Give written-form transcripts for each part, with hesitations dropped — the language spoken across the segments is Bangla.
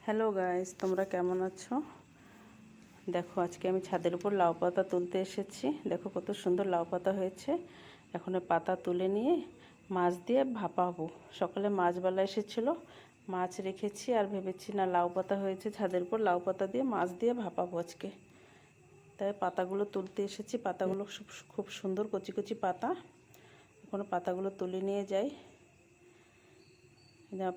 হ্যালো গাইস, তোমরা কেমন আছো? দেখো, আজকে আমি ছাদের উপর লাউ পাতা তুলতে এসেছি। দেখো কত সুন্দর লাউ পাতা হয়েছে। এখন পাতা তুলে নিয়ে মাছ দিয়ে ভাপাবো। সকালে মাছবালা এসেছিলো, মাছ রেখেছি আর ভেবেছি না লাউ পাতা হয়েছে, ছাদের উপর লাউ পাতা দিয়ে মাছ দিয়ে ভাপাবো আজকে। তাই পাতাগুলো তুলতে এসেছি। পাতাগুলো খুব সুন্দর কচি কচি পাতা। এখন পাতাগুলো তুলে নিয়ে যাই।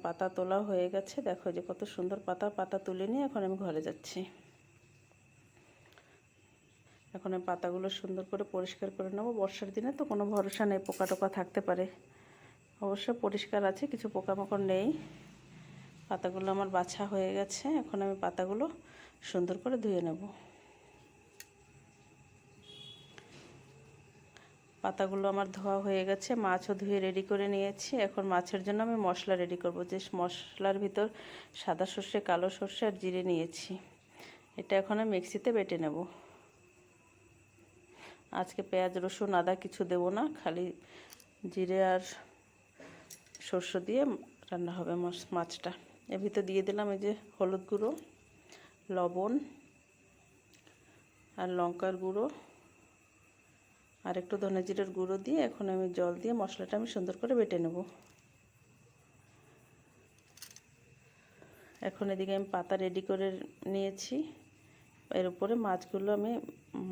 পাতা তোলা হয়ে গেছে। দেখো যে কত সুন্দর পাতা তুলে নিয়ে এখন আমি ঘরে যাচ্ছি। এখন আমি পাতাগুলো সুন্দর করে পরিষ্কার করে নেব। বর্ষার দিনে তো কোনো ভরসা নেই, পোকা টোকা থাকতে পারে। অবশ্য পরিষ্কার আছে, কিছু পোকামাকড় নেই। পাতাগুলো আমার বাছা হয়ে গেছে। এখন আমি পাতাগুলো সুন্দর করে ধুয়ে নেব। পাতাগুলো আমার ধোয়া হয়ে গেছে, মাছও ধুয়ে রেডি করে নিয়েছি। এখন মাছের জন্য আমি মশলা রেডি করব। যে মশলার ভিতর সাদা সর্ষে, কালো সর্ষে আর জিরে নিয়েছি। এটা এখন আমি মিক্সিতে বেটে নেব। আজকে পেঁয়াজ রসুন আদা কিছু দেব না, খালি জিরে আর সর্ষে দিয়ে রান্না হবে মাছটা। এর ভিতর দিয়ে দিলাম এই যে হলুদ গুঁড়ো, লবণ আর লঙ্কার গুঁড়ো আর একটু ধনে জিরের গুঁড়ো দিয়ে এখন আমি জল দিয়ে মশলাটা আমি সুন্দর করে বেটে নেব। এখন এদিকে আমি পাতা রেডি করে নিয়েছি। এর উপরে মাছগুলো আমি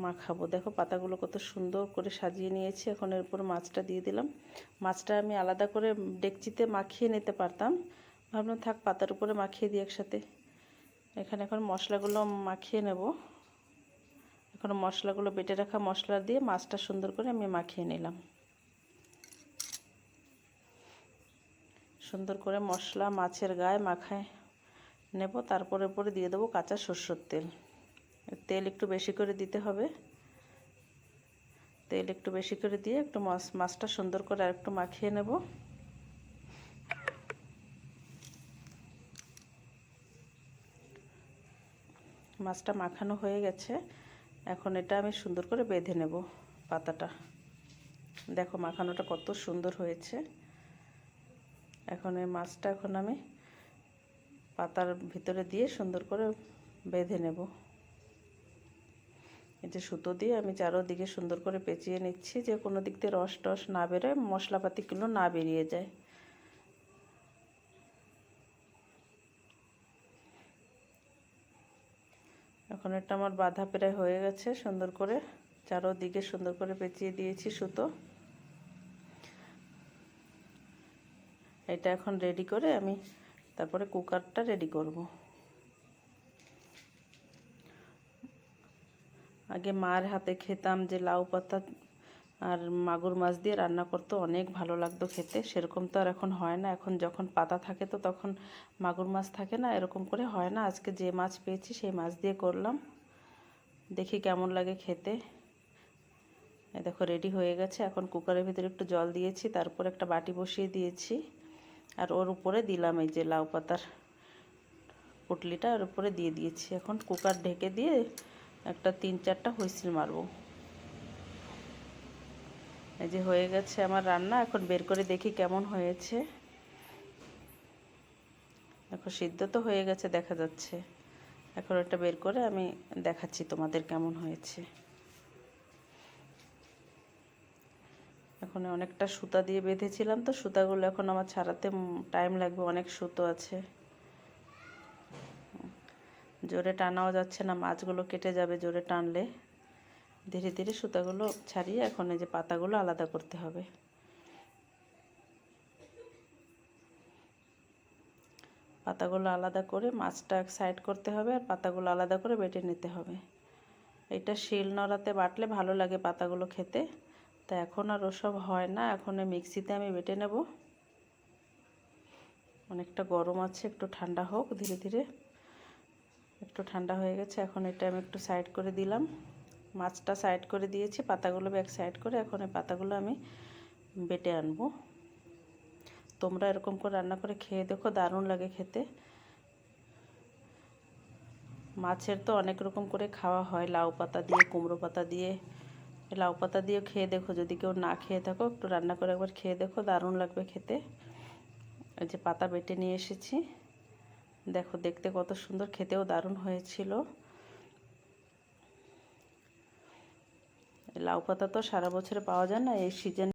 মাখাবো। দেখো পাতাগুলো কত সুন্দর করে সাজিয়ে নিয়েছি। এখন এর উপরে মাছটা দিয়ে দিলাম। মাছটা আমি আলাদা করে ডেকচিতে মাখিয়ে নিতে পারতাম, ভাবলাম থাক পাতার উপরে মাখিয়ে দিই একসাথে। এখন মশলাগুলো মাখিয়ে নেব। এখন মশলাগুলো বেটে রাখা মশলা দিয়ে মাছটা সুন্দর করে আমি মাখিয়ে নিলাম। সুন্দর করে মশলা মাছের গায়ে মাখায় নেব। তারপরে উপরে দিয়ে দেবো কাঁচা সরষের তেল। তেল একটু বেশি করে দিতে হবে। তেল একটু বেশি করে দিয়ে একটু মাছটা সুন্দর করে আর একটু মাখিয়ে নেব। মাছটা মাখানো হয়ে গেছে। এখন এটা আমি সুন্দর করে বেঁধে নেব পাতাটা। দেখো মাখানোটা কত সুন্দর হয়েছে। এখন এই মাছটা আমি পাতার ভিতরে দিয়ে সুন্দর করে বেঁধে নেব। এই যে সুতো দিয়ে আমি চারোদিকে সুন্দর করে পেঁচিয়ে নিচ্ছি, যে কোনো দিক দিয়ে রস টস না বেরোয়, মশলাপাতিগুলো না বেরিয়ে যায়। এখন এটা আমার বাঁধা প্রায় হয়ে গেছে। সুন্দর করে চারোদিকে সুন্দর করে পেঁচিয়ে দিয়েছি সুতো। এটা এখন রেডি করে আমি তারপরে কুকারটা রেডি করব। আগে মার হাতে খেতাম যে লাউ পাতা আর মাগুর মাছ দিয়ে রান্না করতে অনেক ভালো লাগতো খেতে। সেরকম তো আর এখন হয় না। এখন যখন পাতা থাকে তো তখন মাগুর মাছ থাকে না, এরকম করে হয় না। আজকে যে মাছ পেয়েছি সেই মাছ দিয়ে করলাম, দেখি কেমন লাগে খেতে। এই দেখো রেডি হয়ে গেছে। এখন কুকারের ভিতরে একটু জল দিয়েছি, তারপর একটা বাটি বসিয়ে দিয়েছি আর ওর উপরে দিলাম এই যে লাউ পাতার পুটলিটা ওর উপরে দিয়ে দিয়েছি। এখন কুকার ঢেকে দিয়ে একটা 3-4টা হুইসেল মারবো। এই যে হয়ে গেছে আমার রান্না। এখন বের করে দেখি কেমন হয়েছে। দেখো সিদ্ধ তো হয়ে গেছে, দেখা যাচ্ছে। এখন এটা বের করে আমি দেখাচ্ছি তোমাদের কেমন হয়েছে। এখন অনেকটা সুতা দিয়ে বেঁধেছিলাম, তো সুতাগুলো এখন আমার ছাড়াতে টাইম লাগবে, অনেক সুতো আছে। জোরে টানাও যাচ্ছে না, মাছগুলো কেটে যাবে জোরে টানলে। ধীরে ধীরে সুতাগুলো ছাড়িয়ে এখন এই যে পাতাগুলো আলাদা করতে হবে। পাতাগুলো আলাদা করে মাছটা এক সাইড করতে হবে আর পাতাগুলো আলাদা করে বেটে নিতে হবে। এটা শিল নোড়াতে বাটলে ভালো লাগে পাতাগুলো খেতে। তা এখন আর ওসব হয় না, এখন মিক্সিতে আমি বেটে নেব। অনেকটা গরম আছে, একটু ঠান্ডা হোক ধীরে ধীরে। একটু ঠান্ডা হয়ে গেছে। এখন এটা আমি একটু সাইড করে দিলাম। মাছটা সাইড করে দিয়েছি, পাতাগুলো ব্যাক সাইড করে এখন এই পাতাগুলো আমি বেটে আনবো। তোমরা এরকম করে রান্না করে খেয়ে দেখো, দারুণ লাগে খেতে। মাছের তো অনেক রকম করে খাওয়া হয়, লাউ পাতা দিয়ে, কুমড়ো পাতা দিয়ে। লাউ পাতা দিয়েও খেয়ে দেখো, যদি কেউ না খেয়ে থাকো একটু রান্না করে একবার খেয়ে দেখো, দারুণ লাগবে খেতে। এই যে পাতা বেটে নিয়ে এসেছি। দেখো দেখতে কত সুন্দর, খেতেও দারুণ হয়েছিল। লাউ পাতা তো সারা বছরে পাওয়া যায় না, এই সিজন